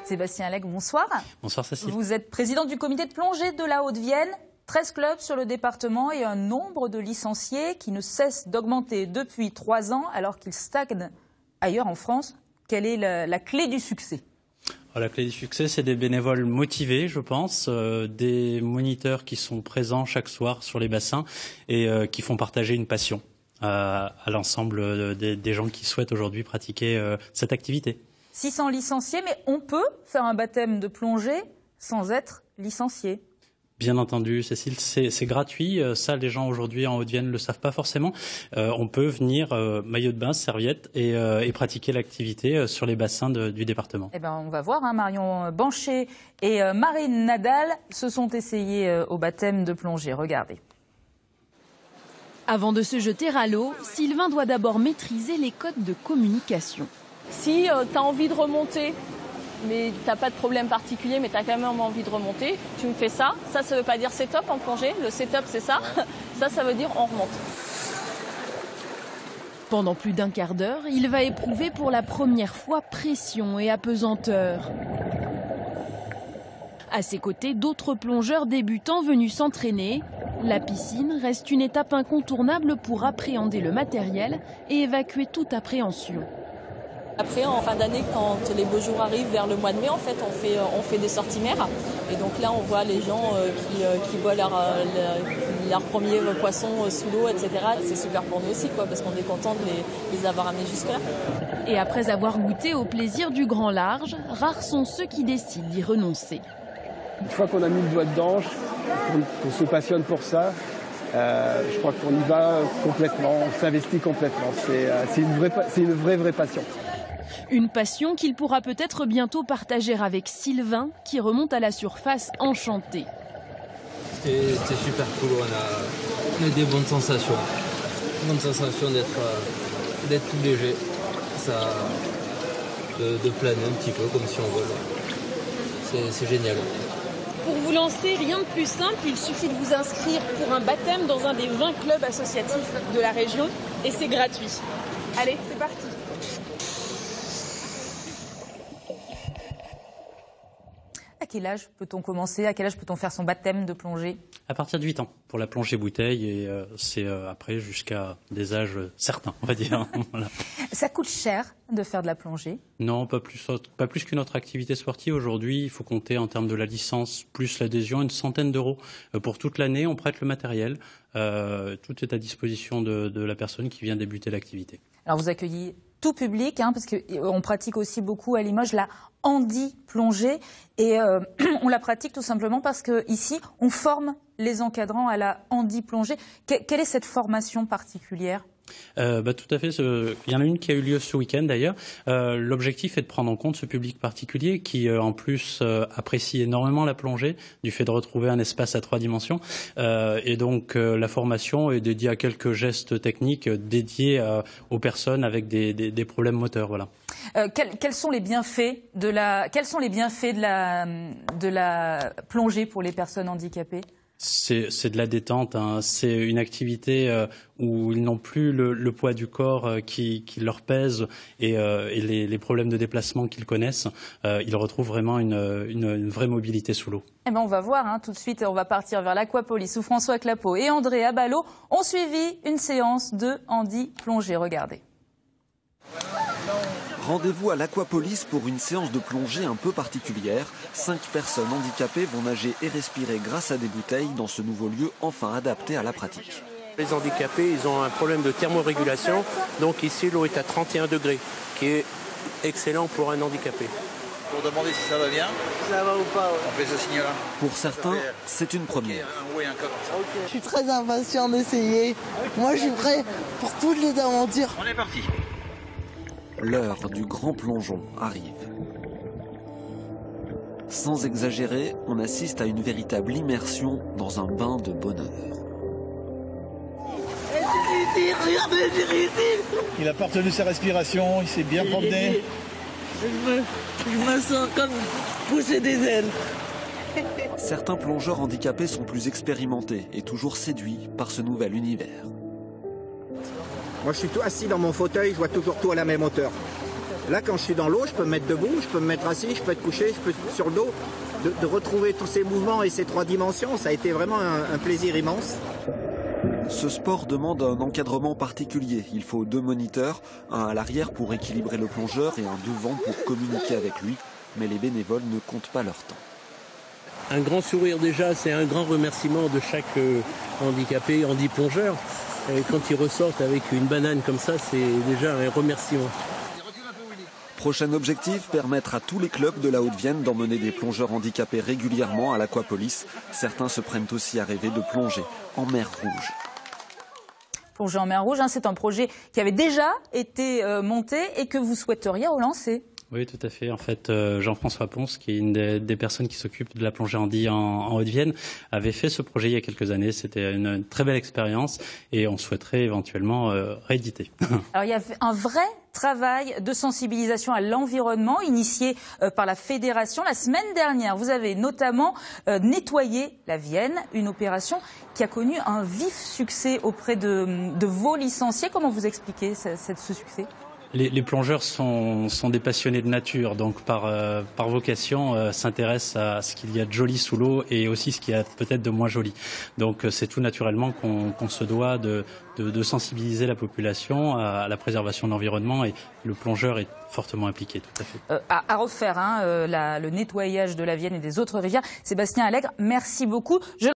Sébastien Legge, bonsoir. Bonsoir Cécile. Vous êtes président du comité de plongée de la Haute-Vienne. 13 clubs sur le département et un nombre de licenciés qui ne cesse d'augmenter depuis 3 ans alors qu'il stagne ailleurs en France. Quelle est la clé du succès ? La clé du succès, c'est des bénévoles motivés, je pense, des moniteurs qui sont présents chaque soir sur les bassins et qui font partager une passion à l'ensemble des gens qui souhaitent aujourd'hui pratiquer cette activité. 600 licenciés, mais on peut faire un baptême de plongée sans être licencié. Bien entendu, Cécile, c'est gratuit. Ça, les gens aujourd'hui en Haute-Vienne ne le savent pas forcément. On peut venir maillot de bain, serviette et pratiquer l'activité sur les bassins du département. Eh ben, on va voir, Marion Banchet et Marine Nadal se sont essayées au baptême de plongée. Regardez. Avant de se jeter à l'eau, Sylvain doit d'abord maîtriser les codes de communication. Si tu as envie de remonter, mais tu n'as pas de problème particulier, mais tu as quand même envie de remonter, tu me fais ça. Ça ne veut pas dire setup en plongée. Le setup, c'est ça. Ça veut dire on remonte. Pendant plus d'un quart d'heure, il va éprouver pour la première fois pression et apesanteur. À ses côtés, d'autres plongeurs débutants venus s'entraîner. La piscine reste une étape incontournable pour appréhender le matériel et évacuer toute appréhension. Après, en fin d'année, quand les beaux jours arrivent, vers le mois de mai, en fait, on fait des sorties mer. Et donc là, on voit les gens qui voient leur premier poisson sous l'eau, etc. C'est super pour nous aussi, parce qu'on est content de les avoir amenés jusque-là. Et après avoir goûté au plaisir du grand large, rares sont ceux qui décident d'y renoncer. Une fois qu'on a mis le doigt dedans, qu'on se passionne pour ça, je crois qu'on y va complètement, on s'investit complètement. C'est une vraie passion. Une passion qu'il pourra peut-être bientôt partager avec Sylvain, qui remonte à la surface enchanté. C'était super cool, on a des bonnes sensations. Bonne sensation d'être tout léger, de planer un petit peu comme si on vole. C'est génial. Pour vous lancer, rien de plus simple, il suffit de vous inscrire pour un baptême dans un des 20 clubs associatifs de la région et c'est gratuit. Allez, c'est parti. À quel âge peut-on commencer? À quel âge peut-on faire son baptême de plongée? À partir de 8 ans pour la plongée bouteille et c'est après jusqu'à des âges certains, on va dire. Voilà. Ça coûte cher de faire de la plongée? Non, pas plus qu'une autre activité sportive. Aujourd'hui, il faut compter en termes de la licence plus l'adhésion 100 € pour toute l'année. On prête le matériel. Tout est à disposition de la personne qui vient débuter l'activité. Alors vous accueillez tout public, parce qu'on pratique aussi beaucoup à Limoges la handi-plongée et on la pratique tout simplement parce qu'ici, on forme les encadrants à la handi-plongée. Quelle est cette formation particulière ? Tout à fait. Il y en a une qui a eu lieu ce week-end d'ailleurs. L'objectif est de prendre en compte ce public particulier qui, en plus, apprécie énormément la plongée du fait de retrouver un espace à 3 dimensions. Et donc, la formation est dédiée à quelques gestes techniques dédiés aux personnes avec des problèmes moteurs. Voilà. Quels sont les bienfaits de la plongée pour les personnes handicapées ? C'est de la détente, c'est une activité où ils n'ont plus le poids du corps qui leur pèse et les problèmes de déplacement qu'ils connaissent. Ils retrouvent vraiment une vraie mobilité sous l'eau. Eh ben on va voir tout de suite, on va partir vers l'Aquapolis où François Clapeau et André Abalo ont suivi une séance de handi-plongée. Regardez. Rendez-vous à l'Aquapolis pour une séance de plongée un peu particulière. 5 personnes handicapées vont nager et respirer grâce à des bouteilles dans ce nouveau lieu enfin adapté à la pratique. Les handicapés, ils ont un problème de thermorégulation. Donc ici, l'eau est à 31 degrés, qui est excellent pour un handicapé. Pour demander si ça va bien. Ça va ou pas, on fait ce signe-là. Pour certains, c'est une première. Je suis très impatient d'essayer. Moi, je suis prêt pour toutes les aventures. On est parti. L'heure du grand plongeon arrive. Sans exagérer, on assiste à une véritable immersion dans un bain de bonheur. Regardez, il a partenu sa respiration, il s'est bien promené. Je me sens comme pousser des ailes. Certains plongeurs handicapés sont plus expérimentés et toujours séduits par ce nouvel univers. Moi, je suis tout assis dans mon fauteuil, je vois toujours tout à la même hauteur. Là, quand je suis dans l'eau, je peux me mettre debout, je peux me mettre assis, je peux être couché, je peux être sur le dos. De retrouver tous ces mouvements et ces 3 dimensions, ça a été vraiment un plaisir immense. Ce sport demande un encadrement particulier. Il faut 2 moniteurs, un à l'arrière pour équilibrer le plongeur et un devant pour communiquer avec lui. Mais les bénévoles ne comptent pas leur temps. Un grand sourire déjà, c'est un grand remerciement de chaque handicapé, handi-plongeur. Et quand ils ressortent avec une banane comme ça, c'est déjà un remerciement. Prochain objectif, permettre à tous les clubs de la Haute-Vienne d'emmener des plongeurs handicapés régulièrement à l'Aquapolis. Certains se prennent aussi à rêver de plonger en mer Rouge. Plonger en mer Rouge, c'est un projet qui avait déjà été monté et que vous souhaiteriez relancer. Oui, tout à fait. En fait, Jean-François Ponce, qui est une des personnes qui s'occupe de la plongée handi en Haute-Vienne, avait fait ce projet il y a quelques années. C'était une très belle expérience et on souhaiterait éventuellement rééditer. Alors, il y a un vrai travail de sensibilisation à l'environnement initié par la fédération. La semaine dernière, vous avez notamment nettoyé la Vienne, une opération qui a connu un vif succès auprès de vos licenciés. Comment vous expliquez ce succès ? Les plongeurs sont des passionnés de nature, donc par vocation s'intéressent à ce qu'il y a de joli sous l'eau et aussi ce qu'il y a peut-être de moins joli. Donc c'est tout naturellement qu'on se doit de sensibiliser la population à la préservation de l'environnement et le plongeur est fortement impliqué, tout à fait. À refaire le nettoyage de la Vienne et des autres rivières. Sébastien Allègre, merci beaucoup.